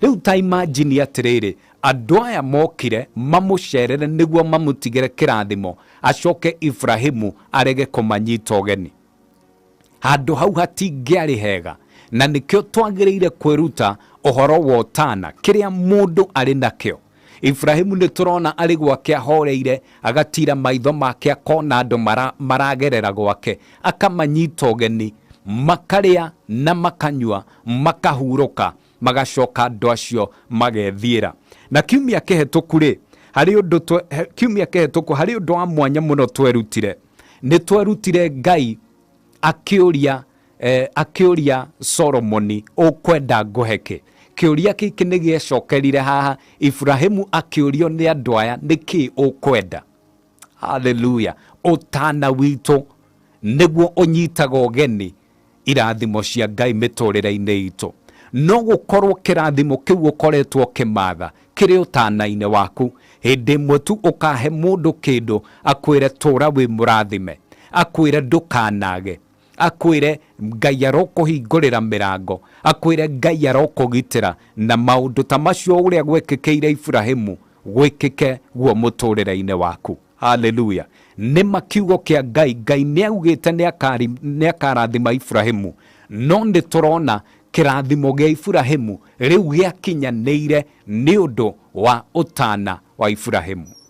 Riu ta imagine atiriri andũ aya mokire mamucerere niguo mamutigire kirathimo acoke Ibrahimu arege kũmanyita ũgeni. Handũ hau hatingĩarĩ hega, na nikĩo twagĩrĩire kwĩruta ũhoro wa ũtana kĩrĩa mũndũ arĩ nakĩo. Ibrahimu nĩ tũrona arĩ gwake ahoreire, agatira maitho make akona andũ maragerera gwake, akamanyita ũgeni, makarĩa na makanyua, makahurũka, magacoka andũ acio magethiĩra. Na kiumia kĩhetũku rĩ, harĩ ũndũ wa mwanya mũno twerutire. Nĩ twerutire Ngai akĩũria Solomoni, ũkwenda ngũheke? Kĩũria gĩkĩ nĩ gĩacokerire haha, Ibrahimu akĩũrio nĩ andũ aya, nĩkĩ ũkwenda? Hallelujah. Ũtana witũ nĩguo ũnyitaga ũgeni irathimo cia Ngai mĩtũrĩre-inĩ itũ. No gũkorwo kĩrathimo kĩu ũkoretwo kĩmatha kĩrĩ ũtana-inĩ waku, hĩndĩ ĩmwe tu ũkahe mũndũ kĩndũ akwĩre tũra wĩ mũrathime, akwĩre ndũkanage, akwĩre Ngai arokũhingũrĩra mĩrango, akwĩre Ngai arokũgitĩra, na maũndũ ta macio ũrĩa gwekĩkĩire Ibrahimu gwĩkĩke guo mũtũrĩre-inĩ waku. Hallelujah. Nĩ makiugo kĩa Ngai. Ngai nĩaugĩte nĩakarathima Ibrahimu, no nĩ tũrona kĩrathimo gĩa Ibrahimu rĩu gĩakinyanĩire nĩ ũndũ wa ũtana wa Ibrahimu.